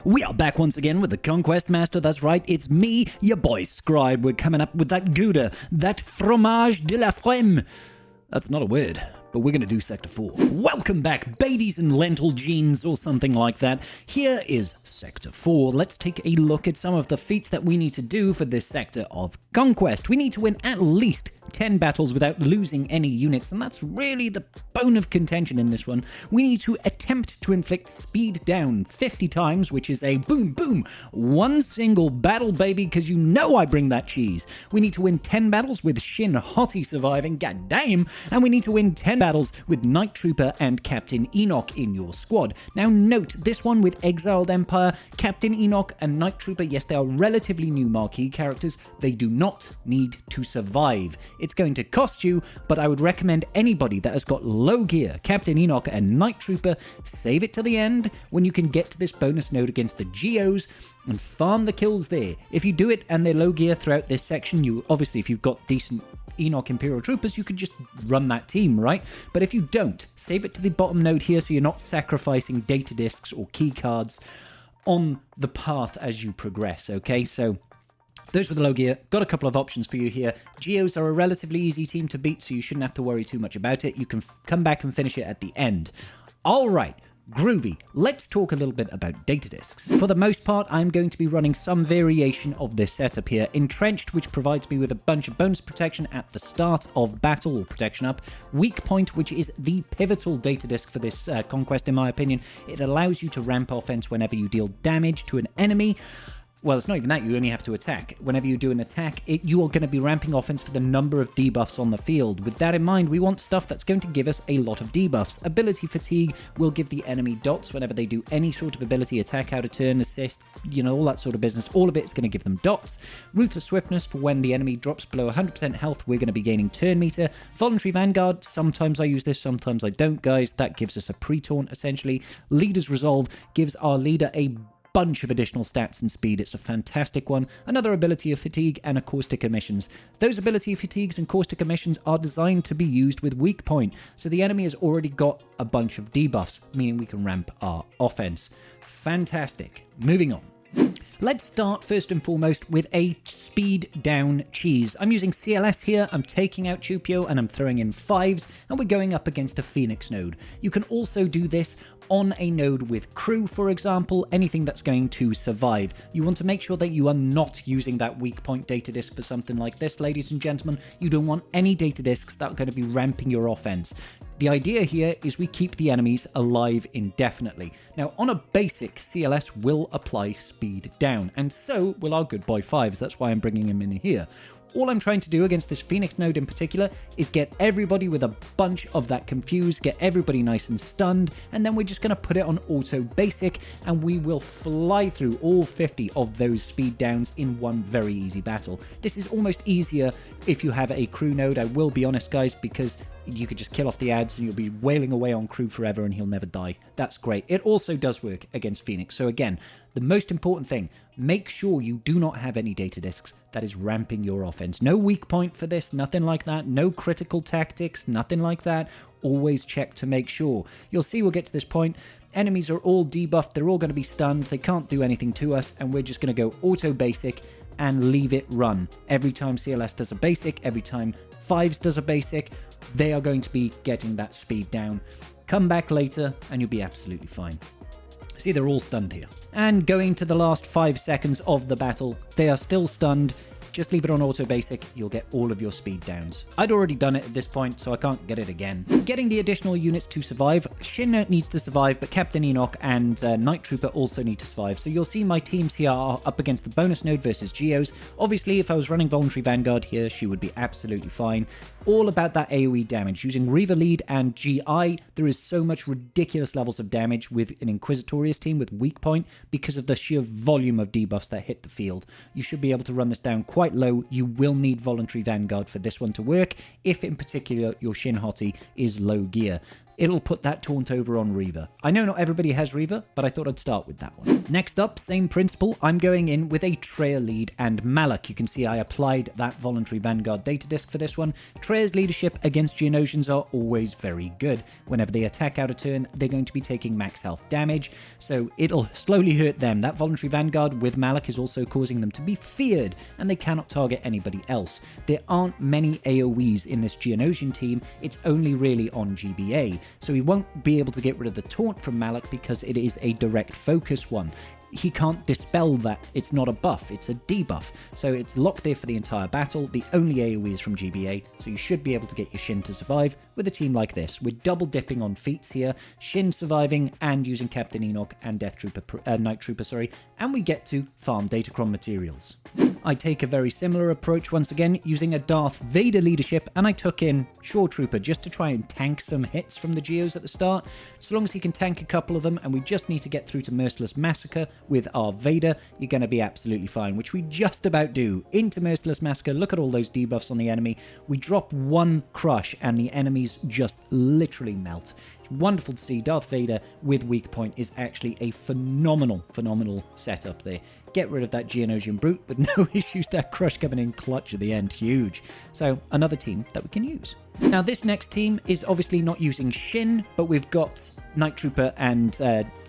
We are back once again with the Conquest Master. That's right, it's me, your boy Scribe. We're coming up with that Gouda, that fromage de la freme. That's not a word, but we're going to do Sector 4. Welcome back, Baities and lentil jeans or something like that. Here is Sector 4. Let's take a look at some of the feats that we need to do for this sector of Conquest. We need to win at least 10 battles without losing any units, and that's really the bone of contention in this one. We need to attempt to inflict speed down 50 times, which is a boom, boom, one single battle, baby, because you know I bring that cheese. We need to win 10 battles with Shin Hokey surviving, goddamn, and we need to win 10 battles with Night Trooper and Captain Enoch in your squad. Now note, this one with Exiled Empire, Captain Enoch and Night Trooper, yes, they are relatively new marquee characters. They do not need to survive. It's going to cost you, but I would recommend anybody that has got low gear, Captain Enoch and Night Trooper, save it to the end when you can get to this bonus node against the Geos and farm the kills there. If you do it and they're low gear throughout this section, you obviously, if you've got decent Enoch Imperial Troopers, you could just run that team, right? But if you don't, save it to the bottom node here so you're not sacrificing data discs or key cards on the path as you progress, okay? So those were the low gear. Got a couple of options for you here. Geos are a relatively easy team to beat, so you shouldn't have to worry too much about it. You can come back and finish it at the end. All right, groovy. Let's talk a little bit about data discs. For the most part, I'm going to be running some variation of this setup here. Entrenched, which provides me with a bunch of bonus protection at the start of battle, or protection up. Weak point, which is the pivotal data disc for this conquest, in my opinion. It allows you to ramp offense whenever you deal damage to an enemy. Well, it's not even that, you only have to attack. Whenever you do an attack, you are going to be ramping offense for the number of debuffs on the field. With that in mind, we want stuff that's going to give us a lot of debuffs. Ability Fatigue will give the enemy dots whenever they do any sort of ability, attack, out of turn, assist, you know, all that sort of business. All of it's going to give them dots. Ruthless Swiftness, for when the enemy drops below 100% health, we're going to be gaining turn meter. Voluntary Vanguard, sometimes I use this, sometimes I don't, guys. That gives us a pre-taunt, essentially. Leader's Resolve gives our leader a bunch of additional stats and speed. It's a fantastic one. Another ability of fatigue and a caustic emissions. Those ability fatigues and caustic emissions are designed to be used with weak point, so the enemy has already got a bunch of debuffs, meaning we can ramp our offense. Fantastic. Moving on. Let's start first and foremost with a speed down cheese. I'm using CLS here, I'm taking out Chupio and I'm throwing in 5s, and we're going up against a Phoenix node. You can also do this on a node with crew, for example, anything that's going to survive. You want to make sure that you are not using that weak point data disc for something like this, ladies and gentlemen. You don't want any data discs that are going to be ramping your offense. The idea here is we keep the enemies alive indefinitely. Now, on a basic, CLS will apply speed down, and so will our good boy 5s. That's why I'm bringing him in here. All I'm trying to do against this Phoenix node in particular is get everybody with a bunch of that confused, get everybody nice and stunned, and then we're just going to put it on auto basic, and we will fly through all 50 of those speed downs in one very easy battle. This is almost easier if you have a crew node, I will be honest, guys, because you could just kill off the ads and you'll be wailing away on crew forever and he'll never die. That's great. It also does work against Phoenix. So again, the most important thing, make sure you do not have any data discs that is ramping your offense. No weak point for this, nothing like that. No critical tactics, nothing like that. Always check to make sure. You'll see we'll get to this point. Enemies are all debuffed. They're all going to be stunned. They can't do anything to us. And we're just going to go auto basic and leave it run. Every time CLS does a basic, every time 5s does a basic, they are going to be getting that speed down. Come back later and you'll be absolutely fine. See, they're all stunned here. And going to the last 5 seconds of the battle, they are still stunned. Just leave it on auto basic, you'll get all of your speed downs. I'd already done it at this point, so I can't get it again. Getting the additional units to survive, Shin needs to survive, but Captain Enoch and Night Trooper also need to survive. So you'll see my teams here are up against the bonus node versus Geos. Obviously, if I was running Voluntary Vanguard here, she would be absolutely fine. All about that AoE damage. Using Reaver Lead and GI, there is so much ridiculous levels of damage with an Inquisitorious team with weak point because of the sheer volume of debuffs that hit the field. You should be able to run this down quite low. You will need Voluntary Vanguard for this one to work, if in particular your Shin Hottie is low gear. it'll put that taunt over on Reaver. I know not everybody has Reaver, but I thought I'd start with that one. Next up, same principle, I'm going in with a Treya lead and Malak. You can see I applied that voluntary Vanguard data disc for this one. Treya's leadership against Geonosians are always very good. Whenever they attack out a turn, they're going to be taking max health damage, so it'll slowly hurt them. That voluntary Vanguard with Malak is also causing them to be feared, and they cannot target anybody else. There aren't many AoEs in this Geonosian team, it's only really on GBA, so he won't be able to get rid of the taunt from Malak because it is a direct focus one. He can't dispel that. It's not a buff, it's a debuff. So it's locked there for the entire battle. The only AoE is from GBA, so you should be able to get your Shin to survive with a team like this. We're double dipping on feats here. Shin surviving and using Captain Enoch and Night Trooper, and we get to farm Datacron materials. I take a very similar approach once again, using a Darth Vader leadership, and I took in Shore Trooper just to try and tank some hits from the Geos at the start. So long as he can tank a couple of them, and we just need to get through to Merciless Massacre with our Vader, you're going to be absolutely fine, which we just about do. Into Merciless Massacre, look at all those debuffs on the enemy. We drop one crush, and the enemies just literally melt. Wonderful to see. Darth Vader with weak point is actually a phenomenal setup there. Get rid of that Geonosian brute with no issues. That crush coming in clutch at the end, huge. So another team that we can use. Now this next team is obviously not using Shin, but we've got Night Trooper and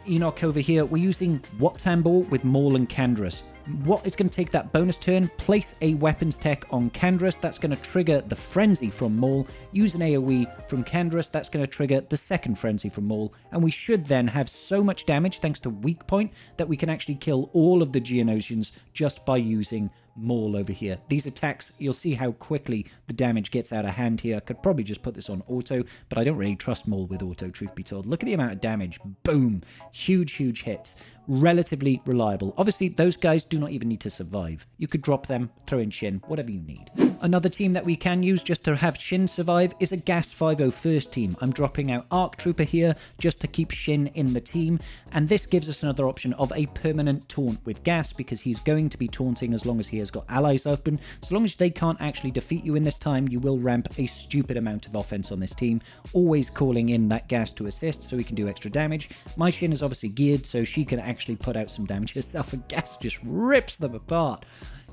Enoch over here. We're using Wat-Tambor with Maul and Canderous. What is going to take that bonus turn, place a weapons tech on Canderous, that's going to trigger the frenzy from Maul, use an AoE from Canderous, that's going to trigger the second frenzy from Maul, and we should then have so much damage thanks to weak point that we can actually kill all of the Geonosians just by using Maul over here. These attacks, you'll see how quickly the damage gets out of hand here. I could probably just put this on auto, but I don't really trust Maul with auto, truth be told. Look at the amount of damage. Boom. Huge hits. Relatively reliable. Obviously, those guys do not even need to survive. You could drop them, throw in Shin, whatever you need. Another team that we can use just to have Shin survive is a Gas 501st team. I'm dropping out Arc Trooper here just to keep Shin in the team, and this gives us another option of a permanent taunt with Gas, because he's going to be taunting as long as he has got allies open. So long as they can't actually defeat you in this time, you will ramp a stupid amount of offense on this team, always calling in that Gas to assist so he can do extra damage. My Shin is obviously geared so she can actually put out some damage herself, and Gas just rips them apart.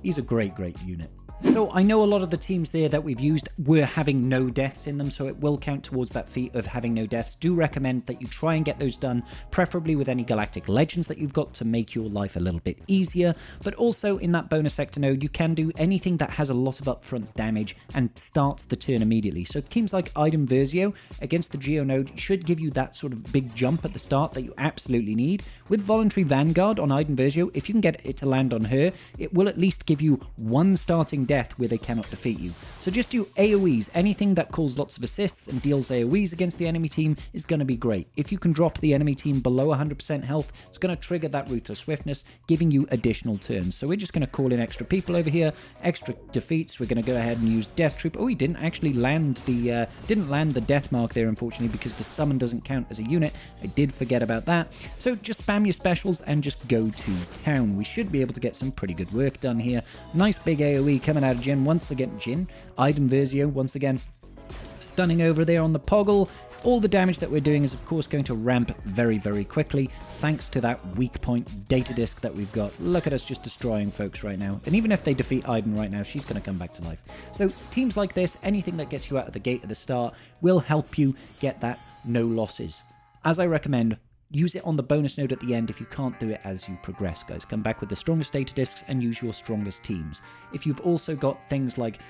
He's a great unit. So I know a lot of the teams there that we've used were having no deaths in them, so it will count towards that feat of having no deaths. Do recommend that you try and get those done, preferably with any Galactic Legends that you've got to make your life a little bit easier. But also in that bonus sector node, you can do anything that has a lot of upfront damage and starts the turn immediately. So teams like Iden Versio against the Geo node should give you that sort of big jump at the start that you absolutely need. With Voluntary Vanguard on Iden Versio, if you can get it to land on her, it will at least give you one starting death where they cannot defeat you. So just do AoEs. Anything that calls lots of assists and deals AoEs against the enemy team is going to be great. If you can drop the enemy team below 100% health, it's going to trigger that Ruthless Swiftness, giving you additional turns. So we're just going to call in extra people over here, extra defeats. We're going to go ahead and use Death Troop. Oh, he didn't actually land the death mark there, unfortunately, because the summon doesn't count as a unit. I did forget about that. So just spam your specials and just go to town. We should be able to get some pretty good work done here. Nice big AoE coming out of Iden Versio once again, stunning over there on the Poggle. All the damage that we're doing is of course going to ramp very quickly thanks to that weak point data disc that we've got. Look at us just destroying folks right now, and even if they defeat Iden right now, she's going to come back to life. So teams like this, anything that gets you out of the gate at the start will help you get that no losses. As I recommend, use it on the bonus node at the end if you can't do it as you progress, guys. Come back with the strongest data discs and use your strongest teams. If you've also got things like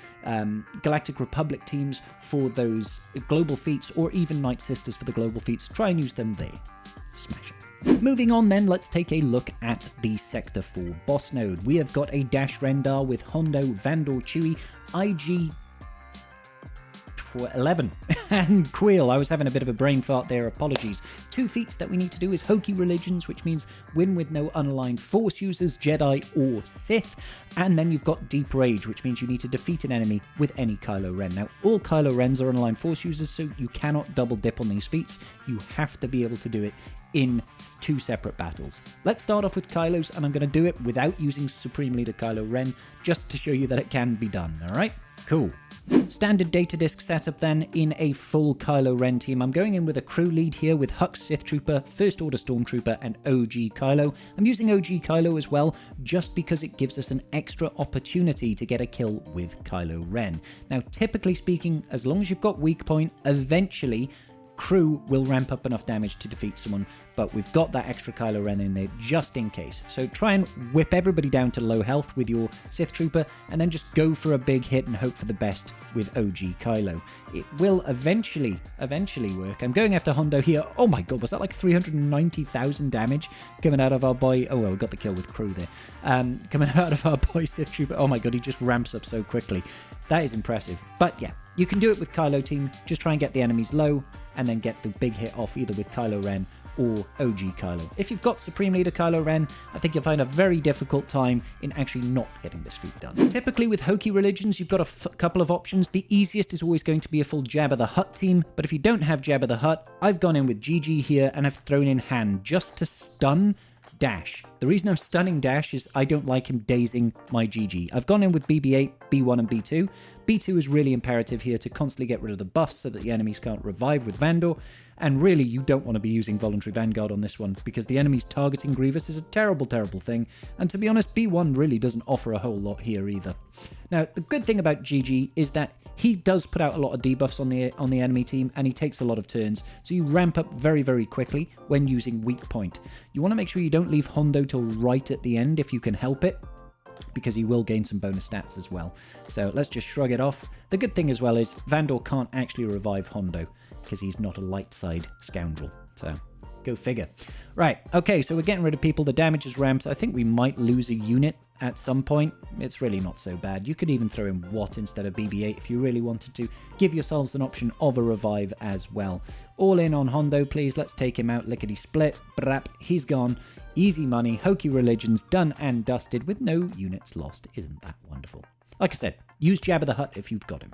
Galactic Republic teams for those global feats, or even Night Sisters for the global feats, try and use them there. Smash it. Moving on then, let's take a look at the Sector 4 boss node. We have got a Dash Rendar with Hondo, Vandor, Chewie, IG 11 and Queel. I was having a bit of a brain fart there, apologies. 2 feats that we need to do is Hokey Religions, which means win with no unaligned Force users, Jedi or Sith, and then you've got Deep Rage, which means you need to defeat an enemy with any Kylo Ren. Now all Kylo Rens are unaligned Force users, so you cannot double dip on these feats. You have to be able to do it in 2 separate battles. Let's start off with Kylo's, and I'm going to do it without using Supreme Leader Kylo Ren, just to show you that it can be done, alright? Cool. Standard data disk setup then in a full Kylo Ren team. I'm going in with a crew lead here with Hux Sith Trooper, First Order Stormtrooper, and OG Kylo. I'm using OG Kylo as well, just because it gives us an extra opportunity to get a kill with Kylo Ren. Now, typically speaking, as long as you've got weak point, eventually crew will ramp up enough damage to defeat someone, but we've got that extra Kylo Ren in there just in case. So try and whip everybody down to low health with your Sith Trooper, and then just go for a big hit and hope for the best with OG Kylo. It will eventually work. I'm going after Hondo here. Oh my god, was that like 390,000 damage coming out of our boy? Oh well, we got the kill with crew there. Coming out of our boy Sith Trooper. Oh my god, he just ramps up so quickly. That is impressive. But yeah, you can do it with Kylo team. Just try and get the enemies low, and then get the big hit off either with Kylo Ren or OG Kylo. If you've got Supreme Leader Kylo Ren, I think you'll find a very difficult time in actually not getting this feat done. Typically with Hokey religions, you've got a couple of options. The easiest is always going to be a full Jabba the Hutt team, but if you don't have Jabba the Hutt, I've gone in with GG here and I've thrown in Han just to stun Dash. The reason I'm stunning Dash is I don't like him dazing my GG. I've gone in with BB-8, B1 and B2. B2 is really imperative here to constantly get rid of the buffs so that the enemies can't revive with Vandor. And really, you don't want to be using Voluntary Vanguard on this one, because the enemies targeting Grievous is a terrible, terrible thing. And to be honest, B1 really doesn't offer a whole lot here either. Now, the good thing about GG is that he does put out a lot of debuffs on the enemy team, and he takes a lot of turns, so you ramp up very, very quickly when using weak point. You want to make sure you don't leave Hondo till right at the end if you can help it, because he will gain some bonus stats as well. So let's just shrug it off. The good thing as well is Vandor can't actually revive Hondo, because he's not a light side scoundrel. So go figure. Right, okay, so we're getting rid of people. The damage is ramped. I think we might lose a unit at some point. It's really not so bad. You could even throw in Watt instead of BB-8 if you really wanted to. Give yourselves an option of a revive as well. All in on Hondo, please. Let's take him out. Lickety split. Brap. He's gone. Easy money. Hokey religions done and dusted with no units lost. Isn't that wonderful? Like I said, use Jabba the Hutt if you've got him.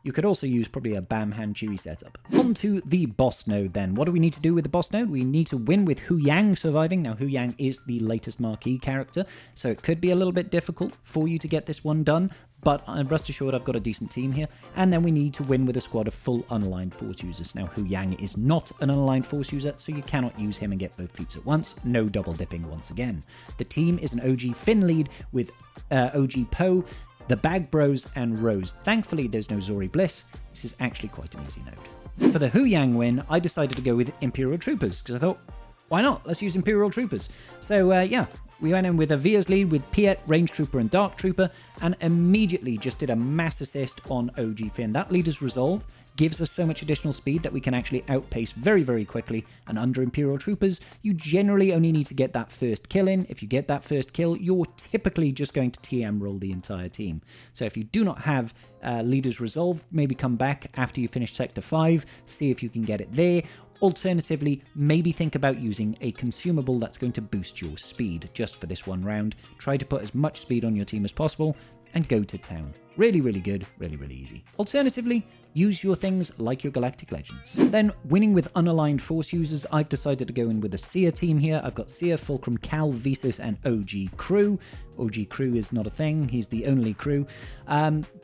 You could also use probably a Bam Han Chewie setup. On to the boss node then. What do we need to do with the boss node? We need to win with Huyang surviving. Now, Huyang is the latest marquee character, so it could be a little bit difficult for you to get this one done, but rest assured I've got a decent team here. And then we need to win with a squad of full unaligned Force users. Now, Huyang is not an unaligned Force user, so you cannot use him and get both feats at once. No double dipping once again. The team is an OG Finn lead with OG Poe, the Bag Bros, and Rose. Thankfully, there's no Zori Bliss. This is actually quite an easy node. For the Huyang win, I decided to go with Imperial Troopers, because I thought, why not? Let's use Imperial Troopers. So, yeah, we went in with a Via's lead with Piet, Range Trooper, and Dark Trooper, and immediately just did a mass assist on OG Finn. That leader's resolve gives us so much additional speed that we can actually outpace very, very quickly. And under Imperial Troopers, you generally only need to get that first kill in. If you get that first kill, you're typically just going to TM roll the entire team. So if you do not have Leader's Resolve, maybe come back after you finish Sector 5, see if you can get it there. Alternatively, maybe think about using a consumable that's going to boost your speed just for this one round. Try to put as much speed on your team as possible and go to town. Really, really good, really, really easy. Alternatively, use your things like your Galactic Legends. Then, winning with unaligned Force users, I've decided to go in with a Seer team here. I've got Seer, Fulcrum, Cal, Visas, and OG Crew. OG Crew is not a thing, he's the only crew.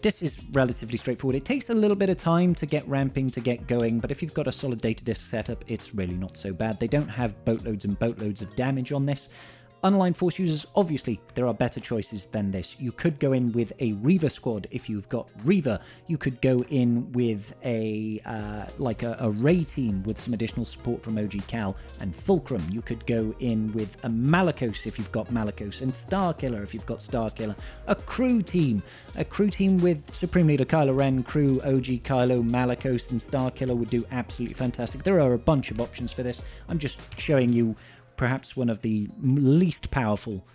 This is relatively straightforward. It takes a little bit of time to get ramping, to get going, but if you've got a solid data disk setup, it's really not so bad. They don't have boatloads and boatloads of damage on this. Unaligned Force users, obviously, there are better choices than this. You could go in with a Reaver squad if you've got Reaver. You could go in with a Ray team with some additional support from OG Cal and Fulcrum. You could go in with a Malakos if you've got Malakos, and Starkiller if you've got Starkiller. A crew team with Supreme Leader Kylo Ren, crew, OG Kylo, Malakos, and Starkiller would do absolutely fantastic. There are a bunch of options for this. I'm just showing you perhaps one of the least powerful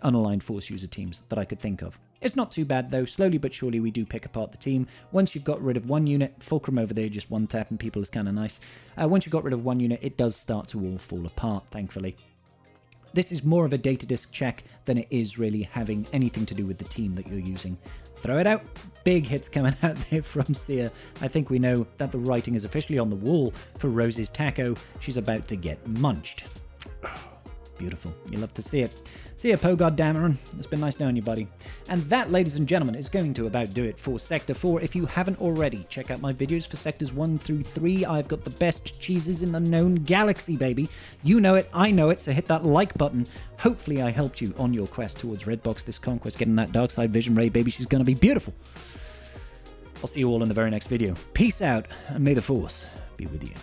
unaligned Force user teams that I could think of. It's not too bad though. Slowly but surely we do pick apart the team. Once you've got rid of one unit, Fulcrum over there just one tap and people is kind of nice. Once you've got rid of one unit, it does start to all fall apart, thankfully. This is more of a data disk check than it is really having anything to do with the team that you're using. Throw it out. Big hits coming out there from Seer. I think we know that the writing is officially on the wall for Rose's taco. She's about to get munched. Beautiful. You love to see it. See ya, Poe Goddameron. It's been nice knowing you, buddy. And that, ladies and gentlemen, is going to about do it for Sector 4. If you haven't already, check out my videos for Sectors 1 through 3. I've got the best cheeses in the known galaxy, baby. You know it, I know it, so hit that like button. Hopefully I helped you on your quest towards Redbox this Conquest, getting that dark side vision ray, baby. She's going to be beautiful. I'll see you all in the very next video. Peace out, and may the Force be with you.